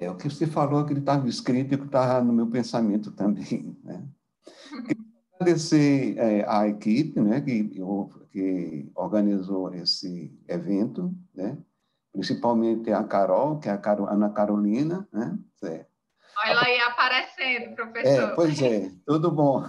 É o que você falou, que ele estava escrito e que estava no meu pensamento também, né? Agradecer à equipe, né, que organizou esse evento, né? Principalmente a Carol, que é a Ana Carolina, né? Olha lá aí aparecendo, professor. Pois é, tudo bom.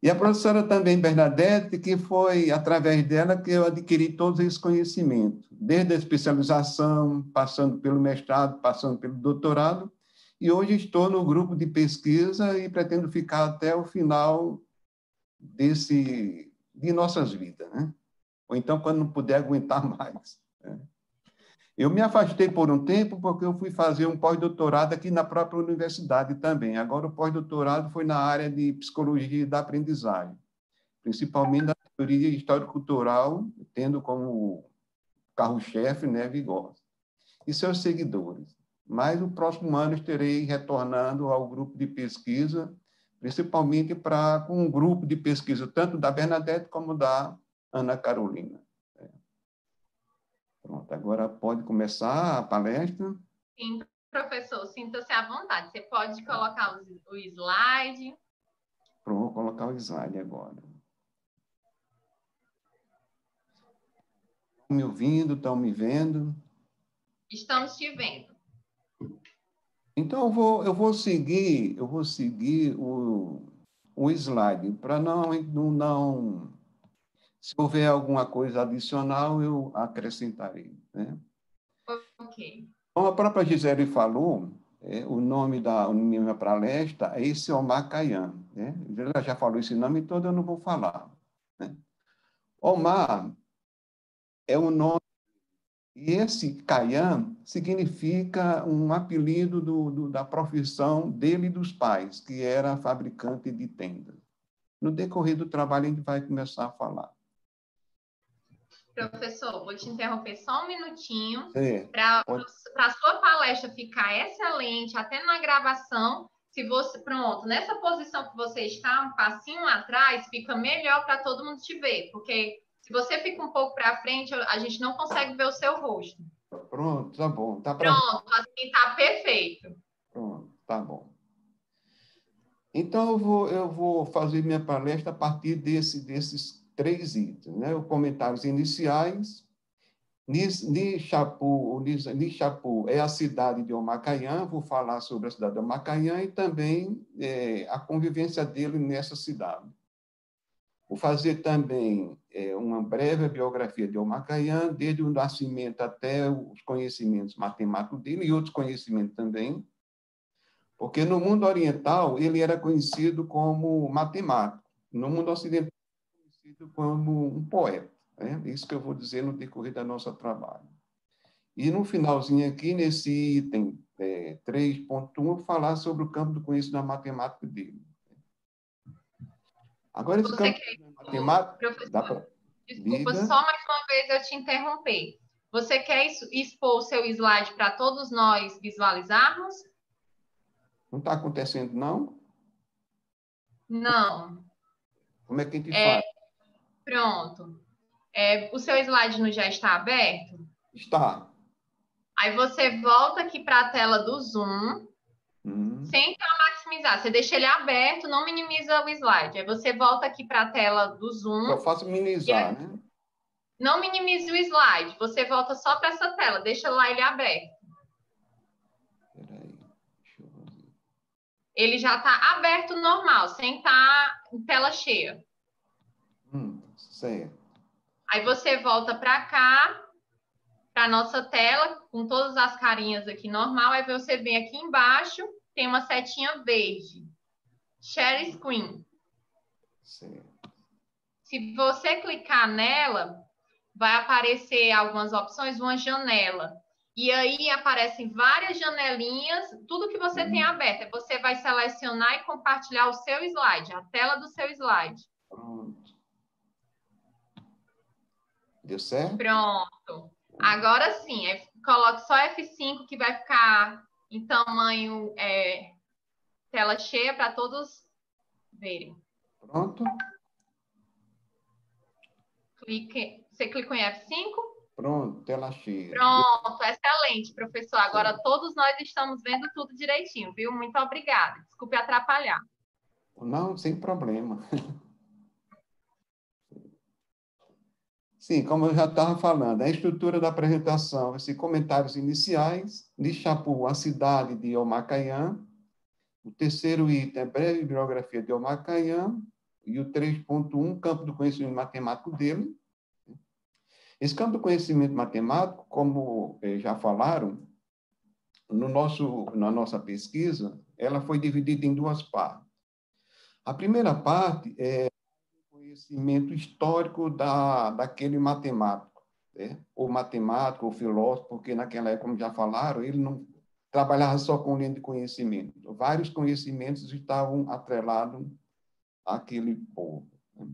E a professora também, Bernadette, que foi através dela que eu adquiri todos esses conhecimentos, desde a especialização, passando pelo mestrado, passando pelo doutorado, e hoje estou no grupo de pesquisa e pretendo ficar até o final de nossas vidas, né? Ou então, quando não puder aguentar mais, né? Eu me afastei por um tempo porque eu fui fazer um pós-doutorado aqui na própria universidade também. Agora, o pós-doutorado foi na área de psicologia da aprendizagem, principalmente da teoria histórico-cultural, tendo como carro-chefe, né, Vygotsky e seus seguidores. Mas no próximo ano estarei retornando ao grupo de pesquisa, principalmente com um grupo de pesquisa, tanto da Bernadette como da Ana Carolina. Pronto, agora pode começar a palestra. Sim, professor, sinta-se à vontade. Você pode colocar o slide. Pronto, vou colocar o slide agora. Estão me ouvindo? Estão me vendo? Estamos te vendo. Então, eu vou seguir o slide, para não... Se houver alguma coisa adicional, eu acrescentarei, né? Ok. Como a própria Gisele falou, o nome da minha palestra é esse Omar Khayyam, né? Ela já falou esse nome todo, eu não vou falar, né? Omar é um nome, e esse Khayyam significa um apelido da profissão dele e dos pais, que era fabricante de tendas. No decorrer do trabalho, a gente vai começar a falar. Professor, vou te interromper só um minutinho Para a sua palestra ficar excelente, até na gravação. Se você, pronto, nessa posição que você está, um passinho atrás, fica melhor para todo mundo te ver, porque se você fica um pouco para frente, a gente não consegue ver o seu rosto. Pronto, tá bom. Pronto, assim está perfeito. Pronto, tá bom. Então, eu vou fazer minha palestra a partir desses 3 itens, né? Os comentários iniciais. Nishapur é a cidade de Omar Khayyam, vou falar sobre a cidade de Omar Khayyam e também a convivência dele nessa cidade. Vou fazer também uma breve biografia de Omar Khayyam, desde o nascimento até os conhecimentos matemáticos dele e outros conhecimentos também, porque no mundo oriental ele era conhecido como matemático, no mundo ocidental conhecido como um poeta, né? Isso que eu vou dizer no decorrer da nossa trabalho. E no finalzinho aqui, nesse item 3.1, eu vou falar sobre o campo do conhecimento da matemática dele. Agora, esse campo da matemática... Professor, desculpa, só mais uma vez eu te interromper. Você quer expor o seu slide para todos nós visualizarmos? Não está acontecendo, não? Não. Como é que a gente faz? Pronto. O seu slide não já está aberto? Está. Aí você volta aqui para a tela do Zoom, sem maximizar. Você deixa ele aberto, não minimiza o slide. Aí você volta aqui para a tela do Zoom. Eu faço minimizar, né? Não minimize o slide. Você volta só para essa tela. Deixa lá ele aberto. Espera aí. Deixa eu ver. Ele já está aberto normal, sem estar em tela cheia. Certo. Aí você volta para cá, para a nossa tela, com todas as carinhas aqui normal. Aí você vem aqui embaixo, tem uma setinha verde. Share Screen. Certo. Se você clicar nela, vai aparecer algumas opções, uma janela. E aí aparecem várias janelinhas, tudo que você tem aberto. Você vai selecionar e compartilhar o seu slide, a tela do seu slide. Pronto. Deu certo? Pronto. Agora sim, coloque só F5 que vai ficar em tamanho tela cheia para todos verem. Pronto. Você clicou em F5? Pronto, tela cheia. Pronto, excelente, professor. Agora todos nós estamos vendo tudo direitinho, viu? Muito obrigada. Desculpe atrapalhar. Não, sem problema. Sim, como eu já estava falando, a estrutura da apresentação, esses comentários iniciais, Nishapur, a cidade de Omacaiã. O terceiro item é breve biografia de Omacaiã. E o 3.1, campo do conhecimento matemático dele. Esse campo do conhecimento matemático, como já falaram, na nossa pesquisa, ela foi dividida em duas partes. A primeira parte é o conhecimento histórico daquele matemático, né? Ou matemático, ou filósofo, porque naquela época, como já falaram, ele não trabalhava só com linha de conhecimento. Vários conhecimentos estavam atrelados àquele povo, né?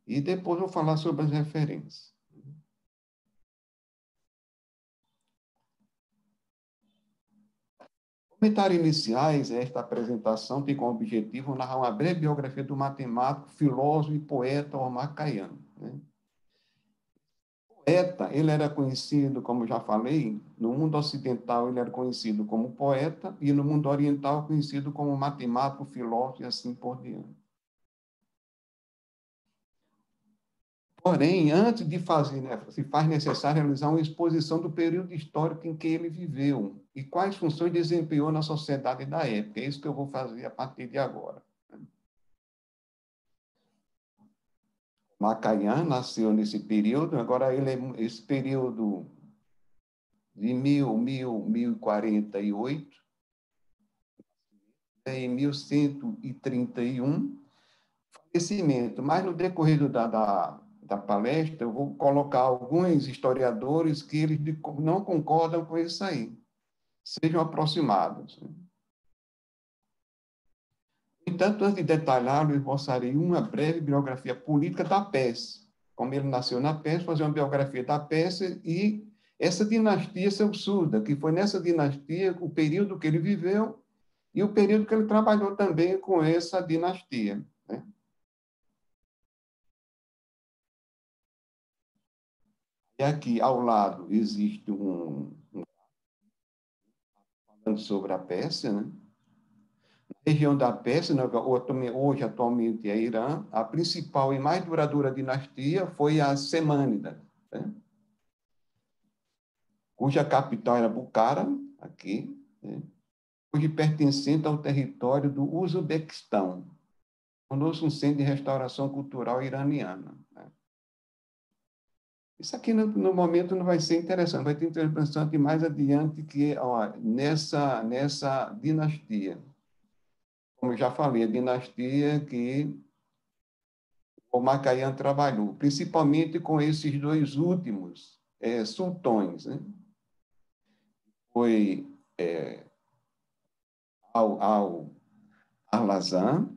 E depois eu vou falar sobre as referências. Comentários iniciais, esta apresentação tem como objetivo narrar uma breve biografia do matemático, filósofo e poeta Omar Khayyam, né? Poeta, ele era conhecido, como já falei, no mundo ocidental ele era conhecido como poeta e no mundo oriental conhecido como matemático, filósofo e assim por diante. Porém, antes de fazer, né, se faz necessário realizar uma exposição do período histórico em que ele viveu e quais funções desempenhou na sociedade da época. É isso que eu vou fazer a partir de agora. Macayan nasceu nesse período, agora esse período de 1048, em 1131, falecimento. Mas no decorrer da palestra, eu vou colocar alguns historiadores que eles não concordam com isso aí. Sejam aproximados. No entanto, antes de detalhá-lo, eu esboçarei uma breve biografia política da Pérsia. Como ele nasceu na Pérsia, fazer uma biografia da Pérsia e essa dinastia Selçuda, que foi nessa dinastia o período que ele viveu e o período que ele trabalhou também com essa dinastia, né? E aqui, ao lado, existe falando sobre a Pérsia, né? Na região da Pérsia, hoje atualmente é Irã, a principal e mais duradoura dinastia foi a Semânida, né? Cuja capital era Bukhara, aqui, né? Hoje pertencente ao território do Uzbequistão, tornou-se um centro de restauração cultural iraniana, né? Isso aqui, no momento, não vai ser interessante, vai ter interessante mais adiante que, ó, nessa dinastia. Como eu já falei, a dinastia que o Macayan trabalhou, principalmente com esses dois últimos sultões, né? Foi Al-Arzan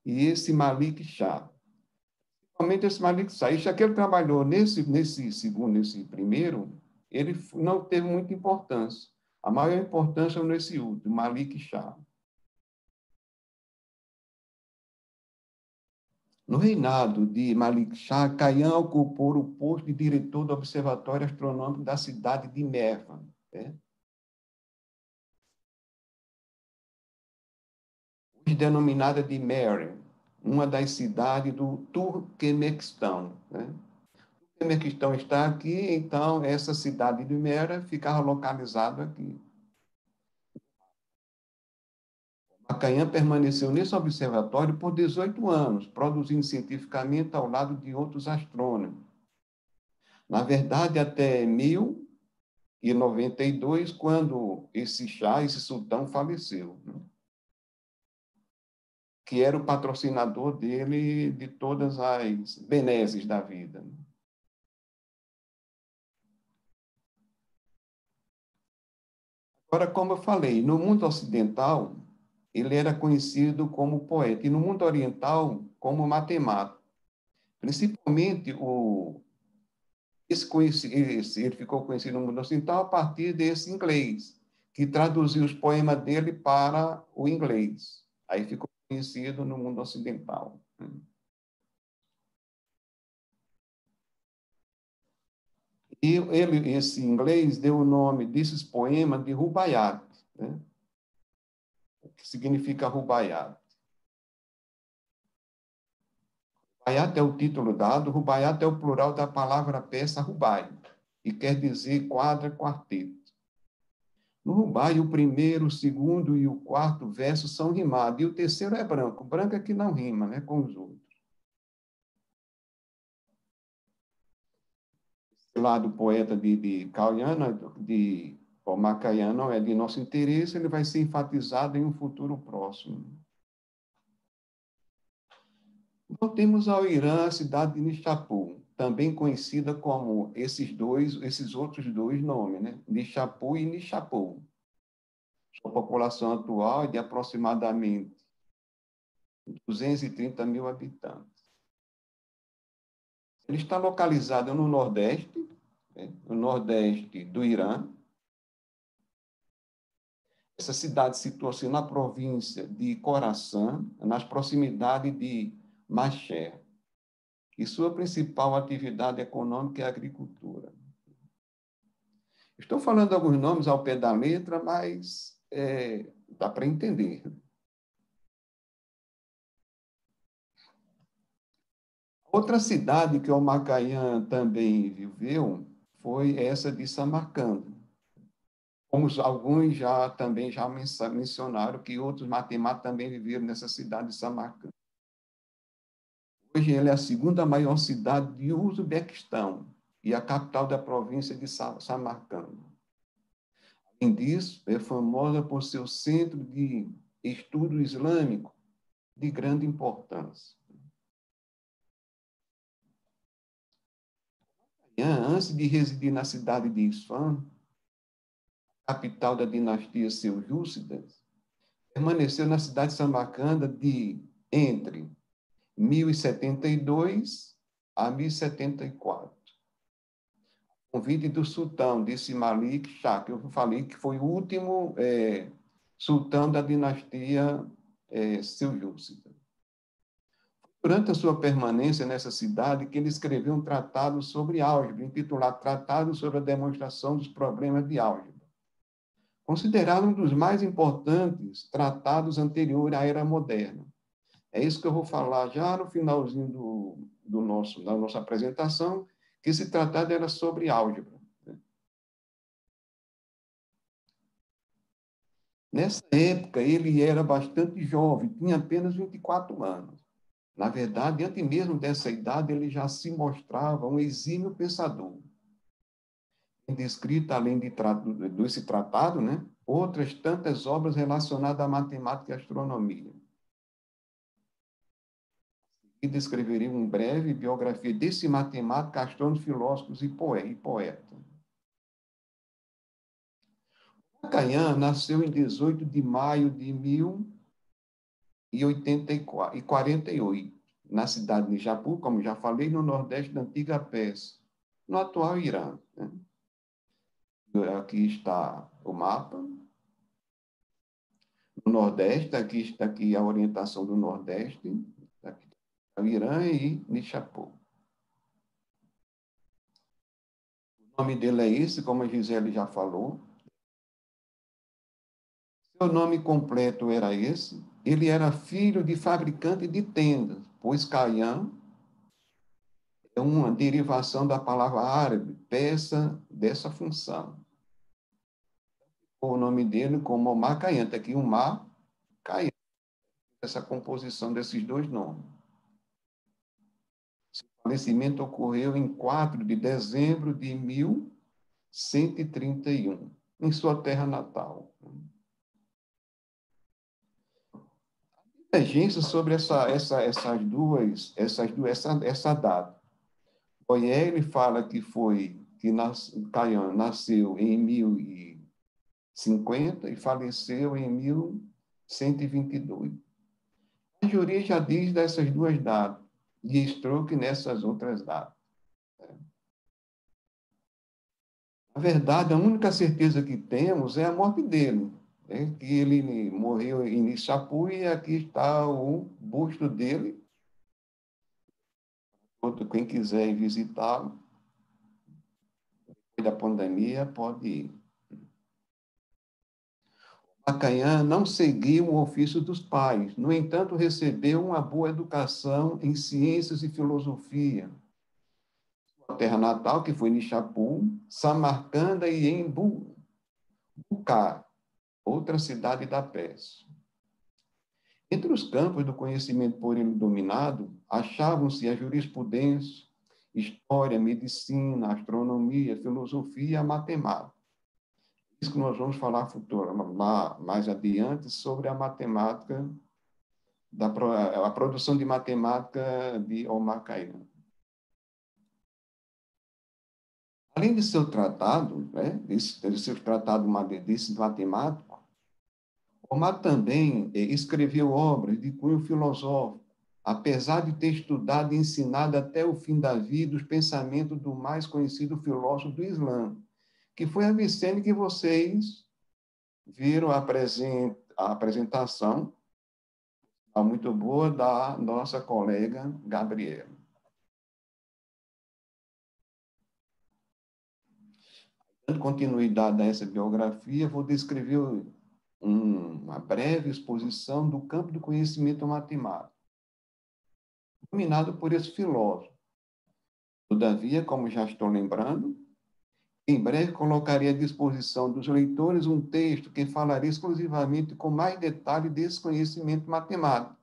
e esse Malik Shah. Principalmente esse Malik Shah. E já que ele trabalhou nesse primeiro, ele não teve muita importância. A maior importância é nesse último, Malik Shah. No reinado de Malik Shah, Khayyam ocupou o posto de diretor do Observatório Astronômico da cidade de Merva, né? Hoje denominada de Meren, uma das cidades do Turquemequistão, né? O Turquemequistão está aqui, então essa cidade de Meren ficava localizada aqui. Khayyam permaneceu nesse observatório por 18 anos, produzindo cientificamente ao lado de outros astrônomos. Na verdade, até 1092, quando esse esse sultão, faleceu, né? Que era o patrocinador dele de todas as benesses da vida, né? Agora, como eu falei, no mundo ocidental, ele era conhecido como poeta, e no mundo oriental, como matemático. Principalmente, ele ficou conhecido no mundo ocidental a partir desse inglês, que traduziu os poemas dele para o inglês. Aí ficou conhecido no mundo ocidental, né? E esse inglês deu o nome desses poemas de Rubaiyat, né? Que significa Rubaiyat. Rubaiyat é o título dado, Rubaiyat é o plural da palavra peça rubai, e quer dizer quadra, quarteto. No rubai, o primeiro, o segundo e o quarto verso são rimados, e o terceiro é branco. Branco é que não rima, né, com os outros. Esse lado poeta de Kauyan, de Omar Khayyam, não é de nosso interesse, ele vai ser enfatizado em um futuro próximo. Voltemos ao Irã, a cidade de Nishapur, também conhecida como esses outros dois nomes, né? Nishapur e Nishapur. Sua população atual é de aproximadamente 230 mil habitantes. Ele está localizado no Nordeste, né? No Nordeste do Irã. Essa cidade situa-se na província de Khorasan, nas proximidades de Masher. E sua principal atividade econômica é a agricultura. Estou falando alguns nomes ao pé da letra, mas dá para entender. Outra cidade que Omar Khayyam também viveu foi essa de Samarcanda. Como alguns também já mencionaram que outros matemáticos também viveram nessa cidade de Samarcanda. Hoje ele é a segunda maior cidade de Uzbequistão e a capital da província de Samarcanda. Além disso, é famosa por seu centro de estudo islâmico de grande importância. Antes de residir na cidade de Isfahan, capital da dinastia Seljúcidas, permaneceu na cidade de Samarcanda entre 1072 a 1074. Convite do sultão, desse Malik Shah, que eu falei que foi o último sultão da dinastia Seljúcida. Durante a sua permanência nessa cidade, que ele escreveu um tratado sobre álgebra, intitulado Tratado sobre a Demonstração dos Problemas de Álgebra, considerado um dos mais importantes tratados anteriores à Era Moderna. É isso que eu vou falar já no finalzinho da nossa apresentação, que esse tratado era sobre álgebra. Nessa época, ele era bastante jovem, tinha apenas 24 anos. Na verdade, antes mesmo dessa idade, ele já se mostrava um exímio pensador. Tem descrito, além desse tratado, né, outras tantas obras relacionadas à matemática e astronomia. E descreveria uma breve biografia desse matemático, astrônomo, filósofo e poeta. Khayyam nasceu em 18 de maio de 1048, na cidade de Nishapur, como já falei, no nordeste da antiga Pérsia, no atual Irã. Né? Aqui está o mapa. No nordeste, aqui está aqui a orientação do nordeste, aqui está o Irã e Nishapur. O nome dele é esse, como a Gisele já falou. Seu nome completo era esse. Ele era filho de fabricante de tendas, pois Khayyam é uma derivação da palavra árabe, peça dessa função. O nome dele como Omar Khayyam, está aqui Omar Khayyam, essa composição desses dois nomes. Seu falecimento ocorreu em 4 de dezembro de 1131, em sua terra natal. Divergência sobre essa data. Boyer fala que Khayyam nasceu em 1050 e faleceu em 1122. A maioria já diz dessas duas datas e Stroke nessas outras datas. Na verdade, a única certeza que temos é a morte dele, né? Que ele morreu em Nishapur e aqui está o busto dele. Quem quiser visitá-lo, da pandemia, pode ir. Macanhã não seguiu o ofício dos pais, no entanto, recebeu uma boa educação em ciências e filosofia. Sua terra natal, que foi Nishapur, Samarcanda e em Bukhara, outra cidade da Pérsia. Entre os campos do conhecimento por ele dominado, achavam-se a jurisprudência, história, medicina, astronomia, filosofia e a matemática. Isso que nós vamos falar mais adiante sobre a matemática, a produção de matemática de Omar Khayyam. Além de seu tratado, seu tratado desse matemático, Omar também escreveu obras de cunho filosófico, apesar de ter estudado e ensinado até o fim da vida os pensamentos do mais conhecido filósofo do Islã, que foi Avicenne, que vocês viram a apresentação muito boa da nossa colega Gabriela. Dando continuidade a essa biografia, vou descrever uma breve exposição do campo do conhecimento matemático, dominado por esse filósofo. Todavia, como já estou lembrando, em breve colocarei à disposição dos leitores um texto que falará exclusivamente com mais detalhe desse conhecimento matemático.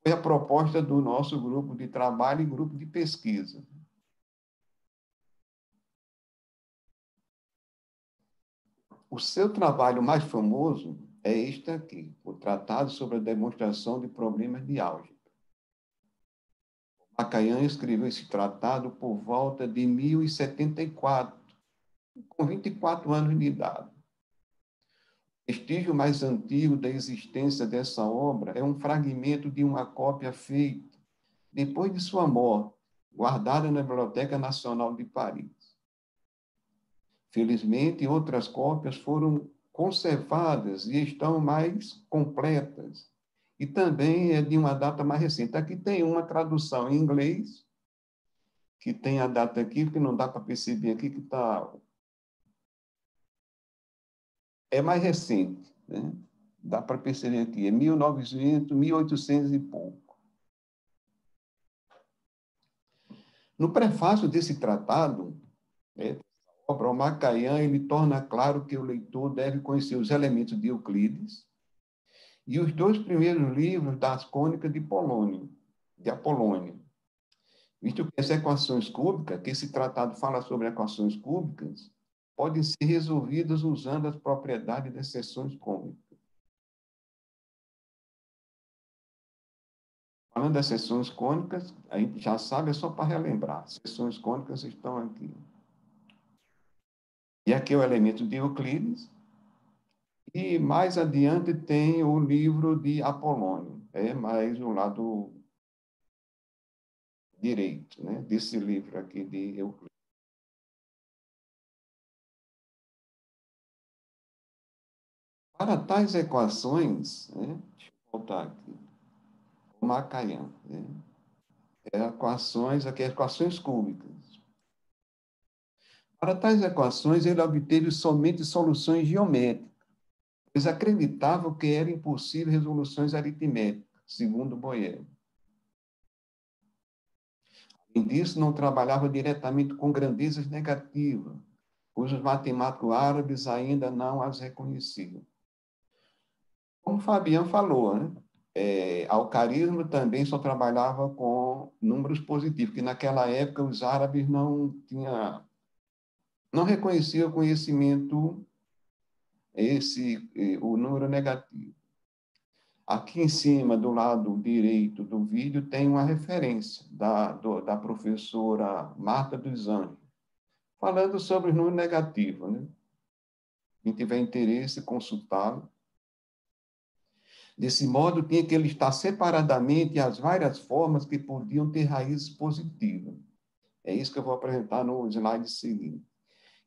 Foi a proposta do nosso grupo de trabalho e grupo de pesquisa. O seu trabalho mais famoso é este aqui, o Tratado sobre a Demonstração de Problemas de Álgebra. Macanhã escreveu esse tratado por volta de 1074, com 24 anos de idade. O vestígio mais antigo da existência dessa obra é um fragmento de uma cópia feita depois de sua morte, guardada na Biblioteca Nacional de Paris. Felizmente, outras cópias foram conservadas e estão mais completas. E também é de uma data mais recente. Aqui tem uma tradução em inglês, que tem a data aqui, que não dá para perceber aqui, que está... É mais recente, né? Dá para perceber aqui, é 1900, 1800 e pouco. No prefácio desse tratado, obra, Omar Khayyam, ele torna claro que o leitor deve conhecer os elementos de Euclides e os 2 primeiros livros das cônicas de Apolônio. Visto que as equações cúbicas, que esse tratado fala sobre equações cúbicas, podem ser resolvidas usando as propriedades das seções cônicas. Falando das seções cônicas, a gente já sabe, é só para relembrar. As seções cônicas estão aqui. E aqui é o elemento de Euclides. E mais adiante tem o livro de Apolônio, mais o lado direito, né, desse livro aqui de Euclides. Para tais equações, né, deixa eu voltar aqui, o Macanhã, né, equações cúbicas. Para tais equações, ele obteve somente soluções geométricas, pois acreditavam que era impossível resoluções aritméticas, segundo Boyer. Além disso, não trabalhava diretamente com grandezas negativas, pois os matemáticos árabes ainda não as reconheciam. Como o Fabiano falou, né? Alcarismo também só trabalhava com números positivos, que naquela época os árabes não reconheciam o conhecimento, o número negativo. Aqui em cima, do lado direito do vídeo, tem uma referência da professora Marta dos Anjos, falando sobre os números negativos, né? Quem tiver interesse, consultá-lo. Desse modo, tinha que listar separadamente as várias formas que podiam ter raízes positivas. É isso que eu vou apresentar no slide seguinte.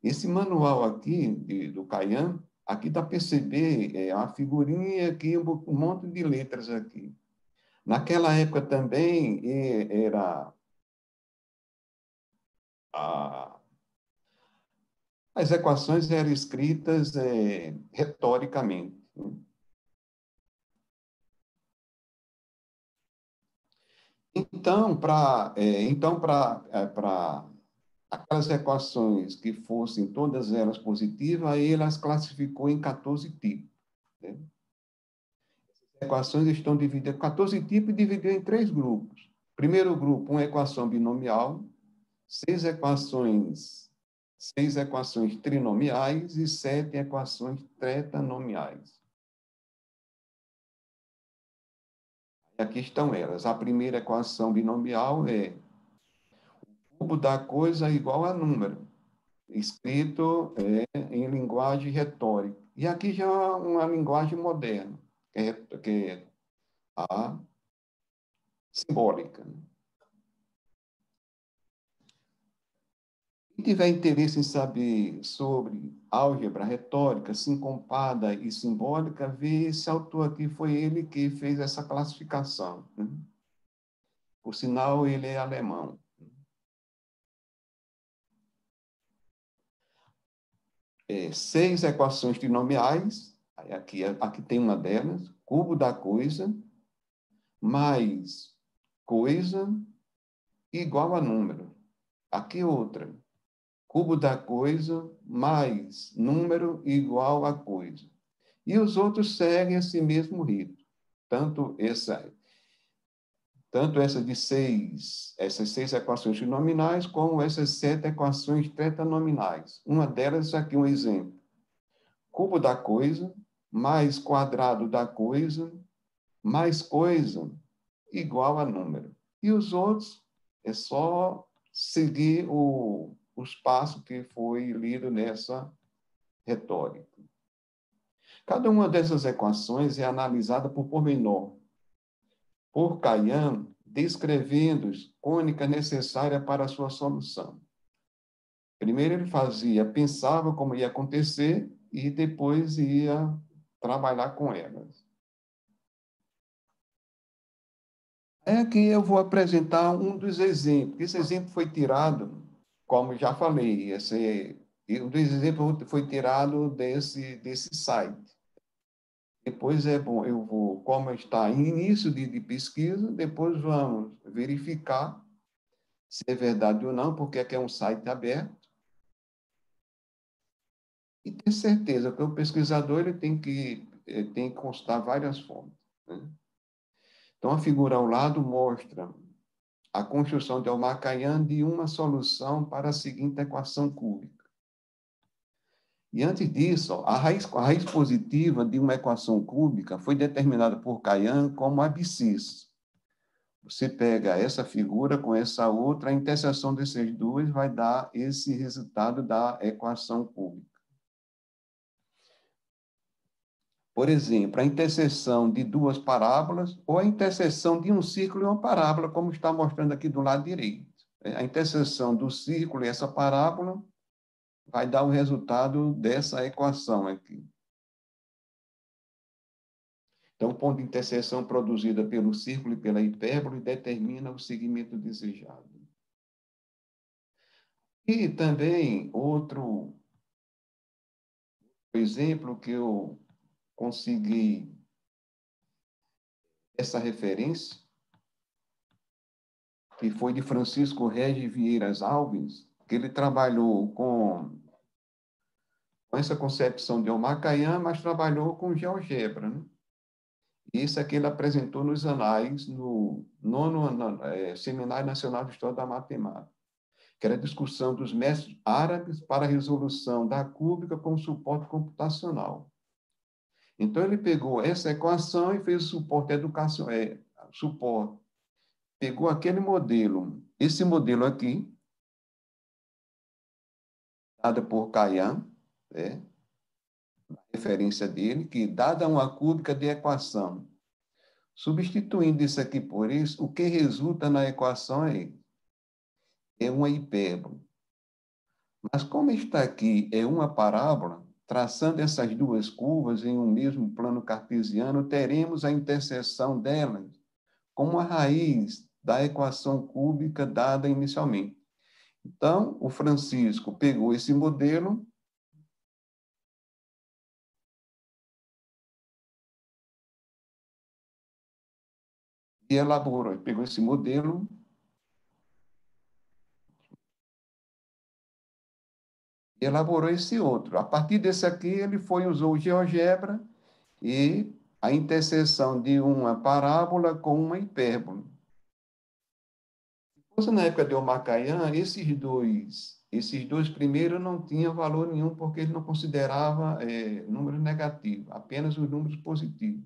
Esse manual aqui, do Khayyam, aqui dá para perceber uma figurinha aqui, um monte de letras aqui. Naquela época também era As equações eram escritas retoricamente. Então, para aquelas equações que fossem todas elas positivas, aí ele as classificou em 14 tipos. Né? As equações estão divididas em 14 tipos e dividiu em 3 grupos. Primeiro grupo, uma equação binomial, 6 equações trinomiais e 7 equações tretanomiais. Aqui estão elas. A primeira equação binomial é o cubo da coisa igual a número, escrito em linguagem retórica. E aqui já é uma linguagem moderna, que é a simbólica. Quem tiver interesse em saber sobre álgebra retórica, sincopada e simbólica, vê esse autor aqui, foi ele que fez essa classificação. Né? Por sinal, ele é alemão. 6 equações trinomiais, aqui tem uma delas, cubo da coisa, mais coisa igual a número. Aqui outra, cubo da coisa mais número igual a coisa. E os outros seguem esse mesmo rito. Tanto essa de essas 6 equações trinominais, como essas 7 equações tetanominais. Uma delas, aqui um exemplo. Cubo da coisa, mais quadrado da coisa, mais coisa, igual a número. E os outros, é só seguir os passos que foi lido nessa retórica. Cada uma dessas equações é analisada por pormenor, por Kayan, descrevendo cônica necessária para a sua solução. Primeiro ele pensava como ia acontecer e depois ia trabalhar com elas. É que eu vou apresentar um dos exemplos. Esse exemplo foi tirado, como já falei, um dos exemplos foi tirado desse site. Depois é bom, como está em início de pesquisa, depois vamos verificar se é verdade ou não, porque aqui é um site aberto. E ter certeza que o pesquisador ele tem que constar várias fontes. Né? Então, a figura ao lado mostra a construção de Elmar-Kayan de uma solução para a seguinte equação cúbica. E antes disso, a raiz positiva de uma equação cúbica foi determinada por Kayan como abscissa. Você pega essa figura com essa outra, a interseção dessas duas vai dar esse resultado da equação cúbica. Por exemplo, a interseção de duas parábolas ou a interseção de um círculo e uma parábola, como está mostrando aqui do lado direito. A interseção do círculo e essa parábola vai dar o resultado dessa equação aqui. Então, o ponto de interseção produzida pelo círculo e pela hipérbole determina o segmento desejado. E também outro exemplo que eu consegui essa referência, que foi de Francisco Regis Vieiras Alves, que ele trabalhou com essa concepção de Elmar-Kayan, mas trabalhou com GeoGebra. Né? Isso aqui ele apresentou nos anais, no Seminário Nacional de História da Matemática, que era a discussão dos métodos árabes para a resolução da cúbica com suporte computacional. Então, ele pegou essa equação e fez o suporte educacional, pegou aquele modelo, esse modelo aqui, dado por Kayan, a referência dele, que dada uma cúbica de equação, substituindo isso aqui por isso, o que resulta na equação é uma hipérbole. Mas como está aqui é uma parábola, traçando essas duas curvas em um mesmo plano cartesiano, teremos a interseção delas como a raiz da equação cúbica dada inicialmente. Então, o Francisco pegou esse modelo e elaborou, pegou esse modelo e elaborou esse outro. A partir desse aqui, ele usou o GeoGebra e a interseção de uma parábola com uma hipérbole. Na época de Omakayã, esses dois primeiros não tinham valor nenhum, porque ele não considerava números negativos, apenas os números positivos.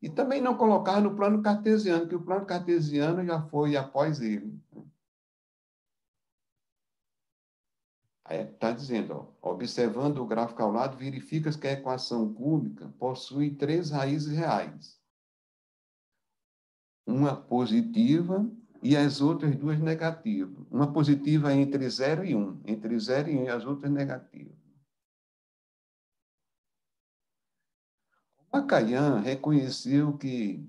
E também não colocar no plano cartesiano, que o plano cartesiano já foi após ele. Está dizendo, ó, observando o gráfico ao lado, verifica que a equação cúbica possui 3 raízes reais. Uma positiva e as outras duas negativas. Uma positiva entre 0 e 1. Entre 0 e 1 e as outras negativas. Omakayã reconheceu que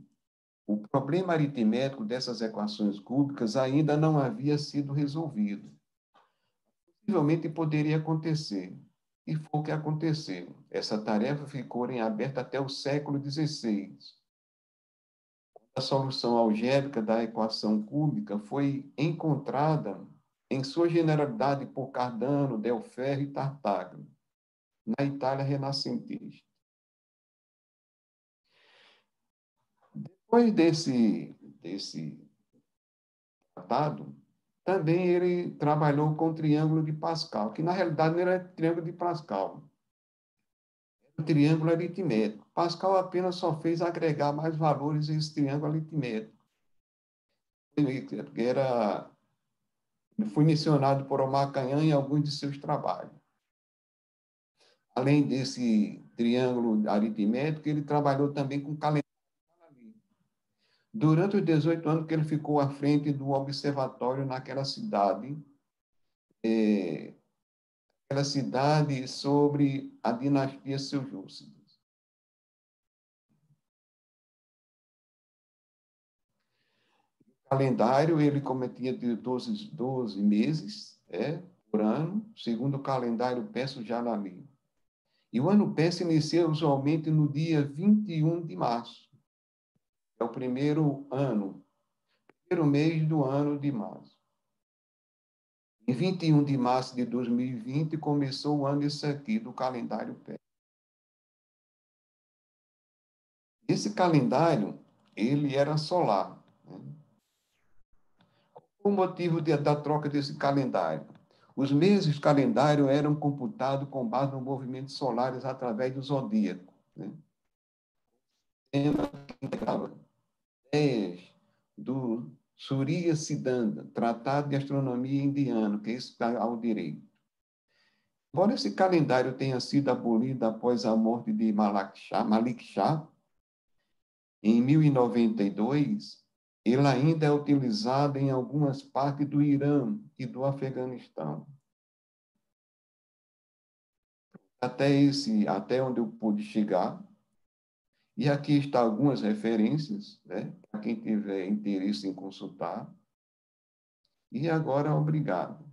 o problema aritmético dessas equações cúbicas ainda não havia sido resolvido. Possivelmente poderia acontecer, e foi o que aconteceu. Essa tarefa ficou em aberto até o século XVI. A solução algébrica da equação cúbica foi encontrada, em sua generalidade, por Cardano, Del Ferro e Tartaglia, na Itália renascentista. Depois desse tratado, também ele trabalhou com o triângulo de Pascal, que na realidade não era triângulo de Pascal, era o triângulo aritmético. Pascal apenas só fez agregar mais valores a esse triângulo aritmético. Foi mencionado por Omakayã em alguns de seus trabalhos. Além desse triângulo aritmético, ele trabalhou também com calendário. Durante os 18 anos que ele ficou à frente do observatório naquela cidade, sobre a dinastia Seljúcida. O calendário, ele cometia de 12 meses por ano, segundo o calendário Perso-Jalali. E o ano Persa inicia usualmente no dia 21 de março. É o primeiro mês do ano de março. Em 21 de março de 2020, começou o ano esse aqui, do calendário Persa. Esse calendário, ele era solar. Né? Qual o motivo da troca desse calendário? Os meses do calendário eram computados com base nos movimentos solares através do zodíaco. Né? Ideias do Surya Siddhanta, Tratado de Astronomia Indiano, que é isso está ao direito. Embora esse calendário tenha sido abolido após a morte de Malik Shah, em 1092, ele ainda é utilizado em algumas partes do Irã e do Afeganistão. Até onde eu pude chegar. E aqui estão algumas referências, né, para quem tiver interesse em consultar. E agora, obrigado.